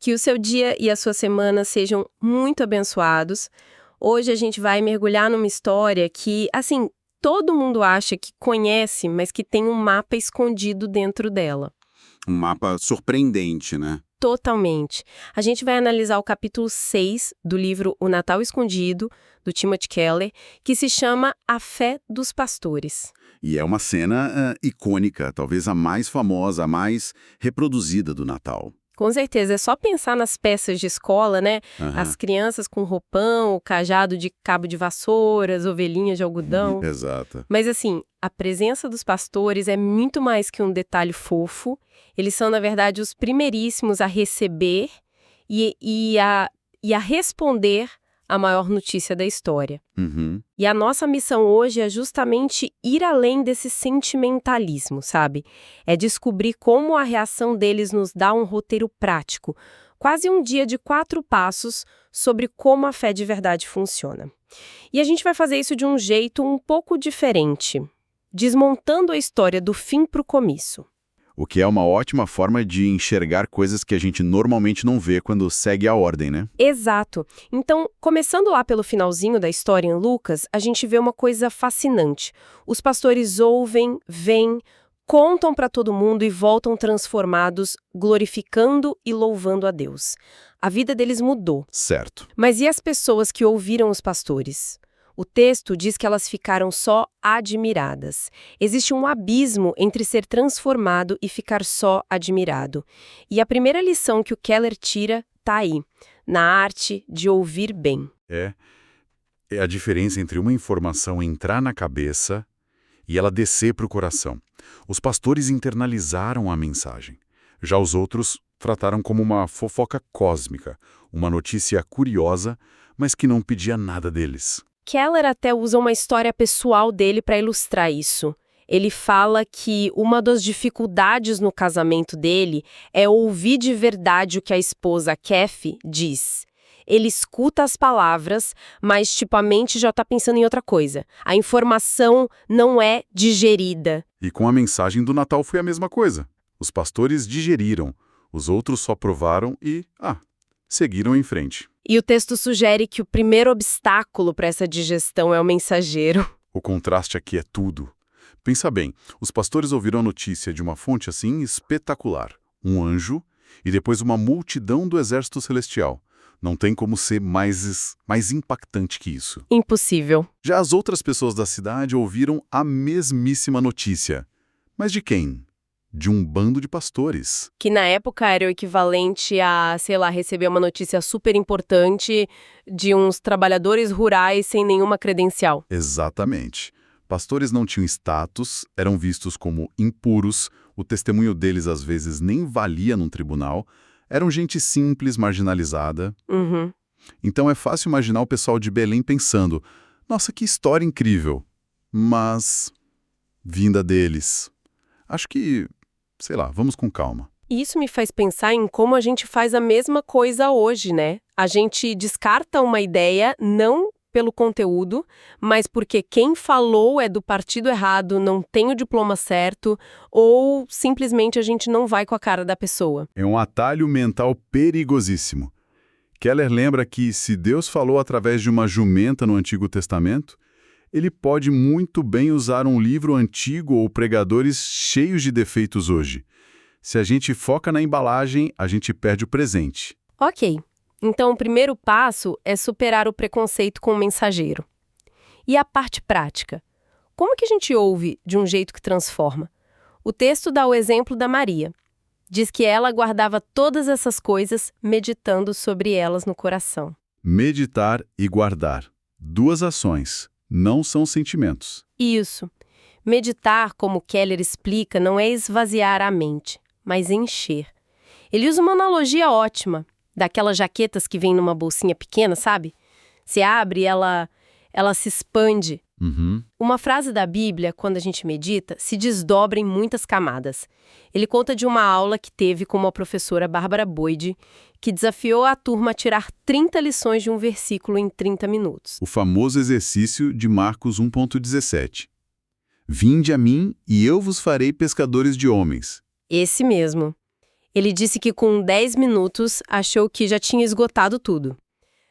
Que o seu dia e a sua semana sejam muito abençoados. Hoje a gente vai mergulhar numa história que, assim, todo mundo acha que conhece, mas que tem um mapa escondido dentro dela. Um mapa surpreendente, né? Totalmente. A gente vai analisar o capítulo 6 do livro O Natal Escondido, do Timothy Keller, que se chama A Fé dos Pastores. E é uma cena icônica, talvez a mais famosa, a mais reproduzida do Natal. Com certeza, é só pensar nas peças de escola, né? As crianças com roupão, o cajado de cabo de vassoura, as ovelhinhas de algodão. Exato. Mas assim, a presença dos pastores é muito mais que um detalhe fofo. Eles são, na verdade, os primeiríssimos a receber e a responder a maior notícia da história. Uhum. E a nossa missão hoje é justamente ir além desse sentimentalismo, sabe? É descobrir como a reação deles nos dá um roteiro prático, quase um dia de 4 passos sobre como a fé de verdade funciona. E a gente vai fazer isso de um jeito um pouco diferente, desmontando a história do fim para o começo. O que é uma ótima forma de enxergar coisas que a gente normalmente não vê quando segue a ordem, né? Exato. Então, começando lá pelo finalzinho da história em Lucas, a gente vê uma coisa fascinante. Os pastores ouvem, veem, contam para todo mundo e voltam transformados, glorificando e louvando a Deus. A vida deles mudou. Certo. Mas e as pessoas que ouviram os pastores? O texto diz que elas ficaram só admiradas. Existe um abismo entre ser transformado e ficar só admirado. E a primeira lição que o Keller tira está aí, na arte de ouvir bem. É a diferença entre uma informação entrar na cabeça e ela descer para o coração. Os pastores internalizaram a mensagem. Já os outros trataram como uma fofoca cósmica, uma notícia curiosa, mas que não pedia nada deles. Keller até usa uma história pessoal dele para ilustrar isso. Ele fala que uma das dificuldades no casamento dele é ouvir de verdade o que a esposa, Kathy, diz. Ele escuta as palavras, mas a mente já está pensando em outra coisa. A informação não é digerida. E com a mensagem do Natal foi a mesma coisa. Os pastores digeriram, os outros só provaram e, seguiram em frente. E o texto sugere que o primeiro obstáculo para essa digestão é o mensageiro. O contraste aqui é tudo. Pensa bem, os pastores ouviram a notícia de uma fonte assim espetacular. Um anjo e depois uma multidão do exército celestial. Não tem como ser mais impactante que isso. Impossível. Já as outras pessoas da cidade ouviram a mesmíssima notícia. Mas de quem? De um bando de pastores. Que na época era o equivalente a, receber uma notícia super importante de uns trabalhadores rurais sem nenhuma credencial. Exatamente. Pastores não tinham status, eram vistos como impuros, o testemunho deles às vezes nem valia num tribunal, eram gente simples, marginalizada. Uhum. Então é fácil imaginar o pessoal de Belém pensando, nossa, que história incrível. Mas, vinda deles, acho que, vamos com calma. Isso me faz pensar em como a gente faz a mesma coisa hoje, né? A gente descarta uma ideia não pelo conteúdo, mas porque quem falou é do partido errado, não tem o diploma certo, ou simplesmente a gente não vai com a cara da pessoa. É um atalho mental perigosíssimo. Keller lembra que se Deus falou através de uma jumenta no Antigo Testamento, ele pode muito bem usar um livro antigo ou pregadores cheios de defeitos hoje. Se a gente foca na embalagem, a gente perde o presente. Ok. Então, o primeiro passo é superar o preconceito com o mensageiro. E a parte prática? Como que a gente ouve de um jeito que transforma? O texto dá o exemplo da Maria. Diz que ela guardava todas essas coisas, meditando sobre elas no coração. Meditar e guardar. 2 ações, não são sentimentos. Isso. Meditar, como Keller explica, não é esvaziar a mente, mas encher. Ele usa uma analogia ótima, daquelas jaquetas que vêm numa bolsinha pequena, sabe? Se abre e ela se expande. Uhum. Uma frase da Bíblia, quando a gente medita, se desdobra em muitas camadas. Ele conta de uma aula que teve com uma professora, Bárbara Boyd, que desafiou a turma a tirar 30 lições de um versículo em 30 minutos. O famoso exercício de Marcos 1,17. Vinde a mim e eu vos farei pescadores de homens. Esse mesmo. Ele disse que com 10 minutos achou que já tinha esgotado tudo.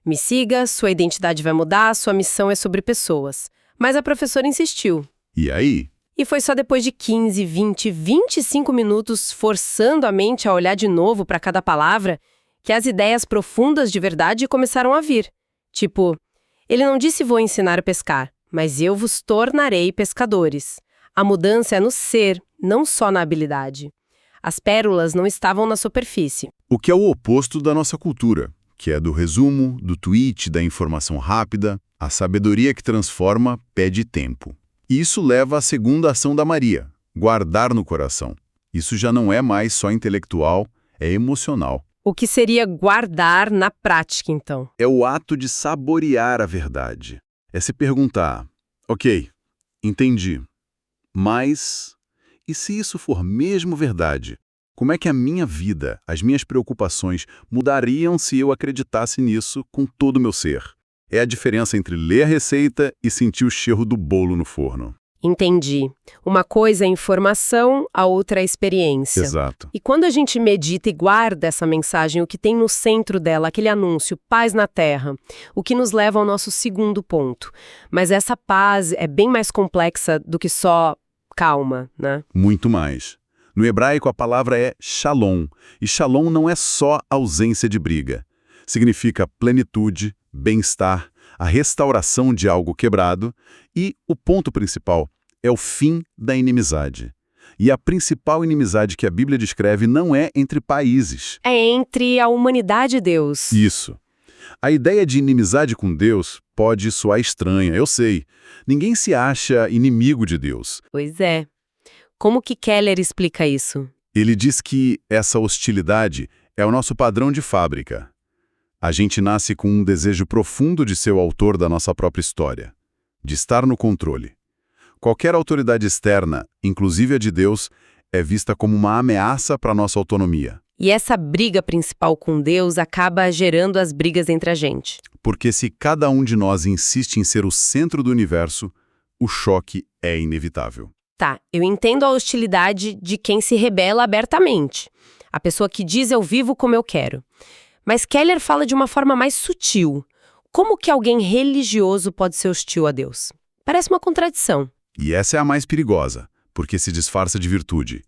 Me siga, sua identidade vai mudar, sua missão é sobre pessoas. Mas a professora insistiu. E aí? E foi só depois de 15, 20, 25 minutos forçando a mente a olhar de novo para cada palavra que as ideias profundas de verdade começaram a vir. Tipo, ele não disse vou ensinar a pescar, mas eu vos tornarei pescadores. A mudança é no ser, não só na habilidade. As pérolas não estavam na superfície. O que é o oposto da nossa cultura, que é do resumo, do tweet, da informação rápida. A sabedoria que transforma pede tempo. E isso leva à segunda ação da Maria, guardar no coração. Isso já não é mais só intelectual, é emocional. O que seria guardar na prática, então? É o ato de saborear a verdade. É se perguntar, ok, entendi, mas e se isso for mesmo verdade? Como é que a minha vida, as minhas preocupações mudariam se eu acreditasse nisso com todo o meu ser? É a diferença entre ler a receita e sentir o cheiro do bolo no forno. Entendi. Uma coisa é informação, a outra é experiência. Exato. E quando a gente medita e guarda essa mensagem, o que tem no centro dela, aquele anúncio, paz na terra, o que nos leva ao nosso segundo ponto. Mas essa paz é bem mais complexa do que só calma, né? Muito mais. No hebraico, a palavra é shalom. E shalom não é só ausência de briga. Significa plenitude, bem-estar, a restauração de algo quebrado e, o ponto principal, é o fim da inimizade. E a principal inimizade que a Bíblia descreve não é entre países. É entre a humanidade e Deus. Isso. A ideia de inimizade com Deus pode soar estranha, eu sei. Ninguém se acha inimigo de Deus. Pois é. Como que Keller explica isso? Ele diz que essa hostilidade é o nosso padrão de fábrica. A gente nasce com um desejo profundo de ser o autor da nossa própria história, de estar no controle. Qualquer autoridade externa, inclusive a de Deus, é vista como uma ameaça para a nossa autonomia. E essa briga principal com Deus acaba gerando as brigas entre a gente. Porque se cada um de nós insiste em ser o centro do universo, o choque é inevitável. Tá, eu entendo a hostilidade de quem se rebela abertamente. A pessoa que diz eu vivo como eu quero. Mas Keller fala de uma forma mais sutil. Como que alguém religioso pode ser hostil a Deus? Parece uma contradição. E essa é a mais perigosa, porque se disfarça de virtude.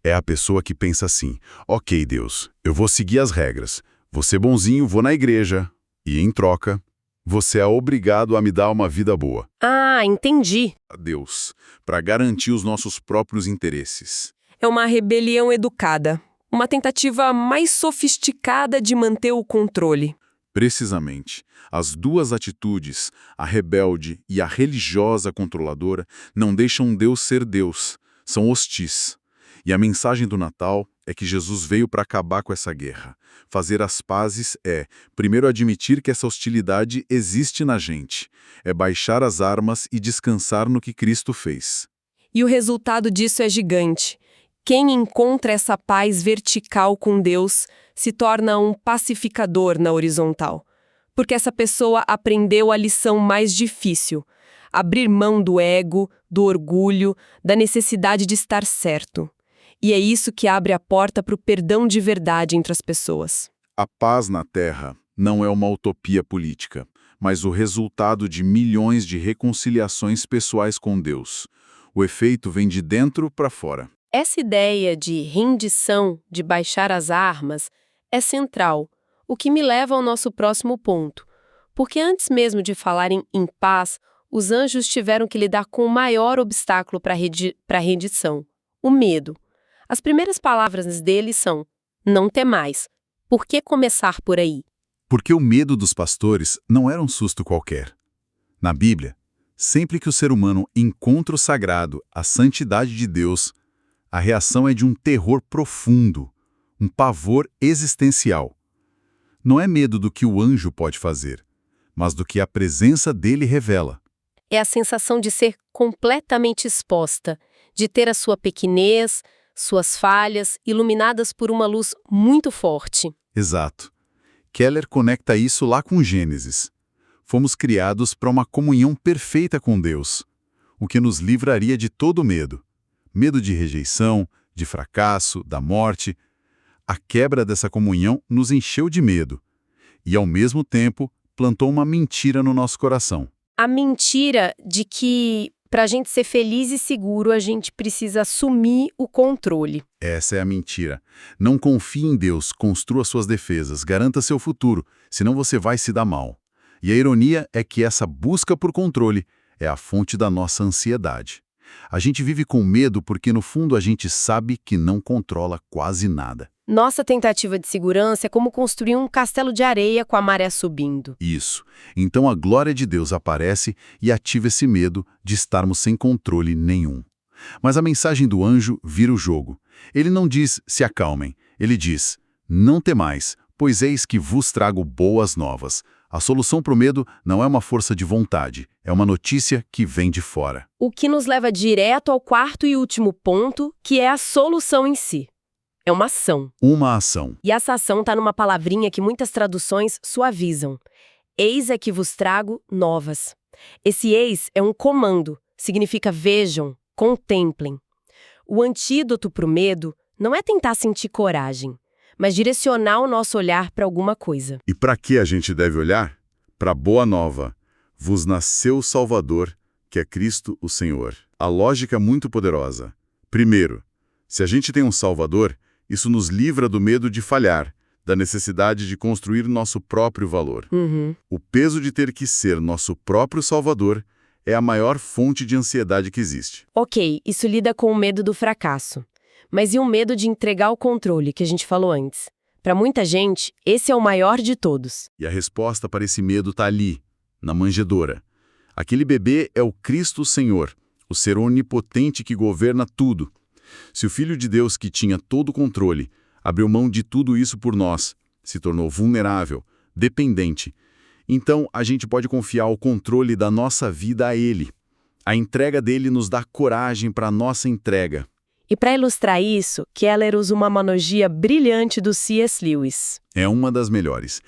É a pessoa que pensa assim, ok, Deus, eu vou seguir as regras, vou ser bonzinho, vou na igreja, e em troca, você é obrigado a me dar uma vida boa. Ah, entendi. A Deus, para garantir os nossos próprios interesses. É uma rebelião educada. Uma tentativa mais sofisticada de manter o controle. Precisamente, as duas atitudes, a rebelde e a religiosa controladora, não deixam Deus ser Deus, são hostis. E a mensagem do Natal é que Jesus veio para acabar com essa guerra. Fazer as pazes é, primeiro, admitir que essa hostilidade existe na gente. É baixar as armas e descansar no que Cristo fez. E o resultado disso é gigante. Quem encontra essa paz vertical com Deus se torna um pacificador na horizontal. Porque essa pessoa aprendeu a lição mais difícil. Abrir mão do ego, do orgulho, da necessidade de estar certo. E é isso que abre a porta para o perdão de verdade entre as pessoas. A paz na Terra não é uma utopia política, mas o resultado de milhões de reconciliações pessoais com Deus. O efeito vem de dentro para fora. Essa ideia de rendição, de baixar as armas, é central, o que me leva ao nosso próximo ponto. Porque antes mesmo de falarem em paz, os anjos tiveram que lidar com o maior obstáculo para a rendição, o medo. As primeiras palavras deles são, não temais. Por que começar por aí? Porque o medo dos pastores não era um susto qualquer. Na Bíblia, sempre que o ser humano encontra o sagrado, a santidade de Deus, a reação é de um terror profundo, um pavor existencial. Não é medo do que o anjo pode fazer, mas do que a presença dele revela. É a sensação de ser completamente exposta, de ter a sua pequenez, suas falhas, iluminadas por uma luz muito forte. Exato. Keller conecta isso lá com Gênesis. Fomos criados para uma comunhão perfeita com Deus, o que nos livraria de todo medo. Medo de rejeição, de fracasso, da morte. A quebra dessa comunhão nos encheu de medo e, ao mesmo tempo, plantou uma mentira no nosso coração. A mentira de que, para a gente ser feliz e seguro, a gente precisa assumir o controle. Essa é a mentira. Não confie em Deus, construa suas defesas, garanta seu futuro, senão você vai se dar mal. E a ironia é que essa busca por controle é a fonte da nossa ansiedade. A gente vive com medo porque, no fundo, a gente sabe que não controla quase nada. Nossa tentativa de segurança é como construir um castelo de areia com a maré subindo. Isso. Então a glória de Deus aparece e ativa esse medo de estarmos sem controle nenhum. Mas a mensagem do anjo vira o jogo. Ele não diz, se acalmem. Ele diz, não temais, pois eis que vos trago boas novas. A solução para o medo não é uma força de vontade, é uma notícia que vem de fora. O que nos leva direto ao quarto e último ponto, que é a solução em si. É uma ação. Uma ação. E essa ação está numa palavrinha que muitas traduções suavizam. Eis é que vos trago novas. Esse eis é um comando, significa vejam, contemplem. O antídoto para o medo não é tentar sentir coragem, mas direcionar o nosso olhar para alguma coisa. E para que a gente deve olhar? Para a boa nova. Vos nasceu o Salvador, que é Cristo o Senhor. A lógica é muito poderosa. Primeiro, se a gente tem um Salvador, isso nos livra do medo de falhar, da necessidade de construir nosso próprio valor. O peso de ter que ser nosso próprio Salvador é a maior fonte de ansiedade que existe. Ok, isso lida com o medo do fracasso. Mas e o medo de entregar o controle, que a gente falou antes? Para muita gente, esse é o maior de todos. E a resposta para esse medo está ali, na manjedoura. Aquele bebê é o Cristo Senhor, o ser onipotente que governa tudo. Se o Filho de Deus, que tinha todo o controle, abriu mão de tudo isso por nós, se tornou vulnerável, dependente, então a gente pode confiar o controle da nossa vida a Ele. A entrega dele nos dá coragem para a nossa entrega. E para ilustrar isso, Keller usa uma analogia brilhante do C.S. Lewis. É uma das melhores.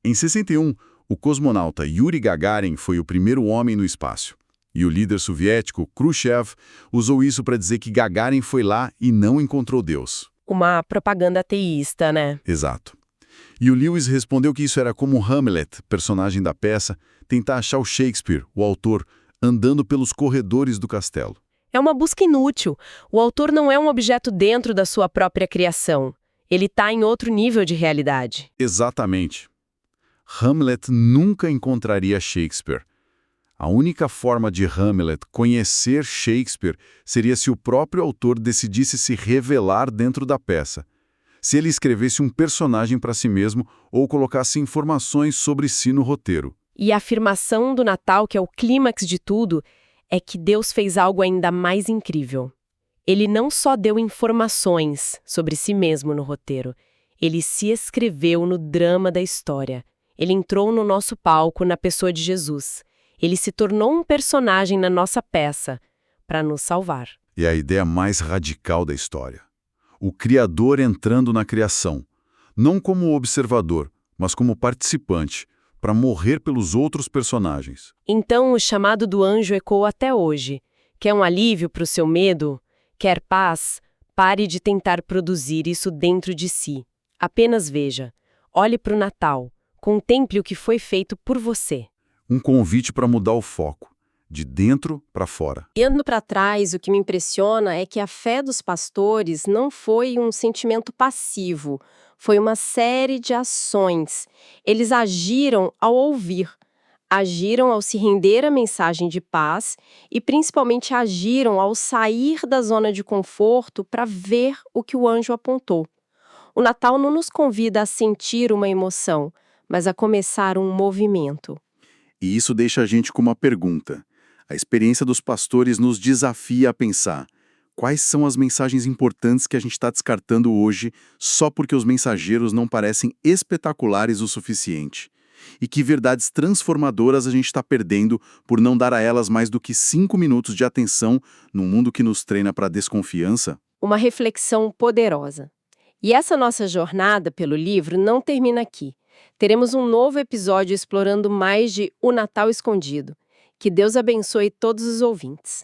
Em 61, o cosmonauta Yuri Gagarin foi o primeiro homem no espaço. E o líder soviético, Khrushchev, usou isso para dizer que Gagarin foi lá e não encontrou Deus. Uma propaganda ateísta, né? Exato. E o Lewis respondeu que isso era como Hamlet, personagem da peça, tentar achar o Shakespeare, o autor, andando pelos corredores do castelo. É uma busca inútil. O autor não é um objeto dentro da sua própria criação. Ele está em outro nível de realidade. Exatamente. Hamlet nunca encontraria Shakespeare. A única forma de Hamlet conhecer Shakespeare seria se o próprio autor decidisse se revelar dentro da peça. Se ele escrevesse um personagem para si mesmo ou colocasse informações sobre si no roteiro. E a afirmação do Natal, que é o clímax de tudo, é que Deus fez algo ainda mais incrível. Ele não só deu informações sobre si mesmo no roteiro, ele se escreveu no drama da história. Ele entrou no nosso palco na pessoa de Jesus. Ele se tornou um personagem na nossa peça para nos salvar. É a ideia mais radical da história. O Criador entrando na criação, não como observador, mas como participante, para morrer pelos outros personagens. Então o chamado do anjo ecoa até hoje. Quer um alívio para o seu medo? Quer paz? Pare de tentar produzir isso dentro de si. Apenas veja. Olhe para o Natal. Contemple o que foi feito por você. Um convite para mudar o foco, de dentro para fora. Olhando para trás, o que me impressiona é que a fé dos pastores não foi um sentimento passivo, foi uma série de ações. Eles agiram ao ouvir, agiram ao se render à mensagem de paz e principalmente agiram ao sair da zona de conforto para ver o que o anjo apontou. O Natal não nos convida a sentir uma emoção, mas a começar um movimento. E isso deixa a gente com uma pergunta. A experiência dos pastores nos desafia a pensar: quais são as mensagens importantes que a gente está descartando hoje só porque os mensageiros não parecem espetaculares o suficiente? E que verdades transformadoras a gente está perdendo por não dar a elas mais do que 5 minutos de atenção num mundo que nos treina para a desconfiança? Uma reflexão poderosa. E essa nossa jornada pelo livro não termina aqui. Teremos um novo episódio explorando mais de O Natal Escondido. Que Deus abençoe todos os ouvintes.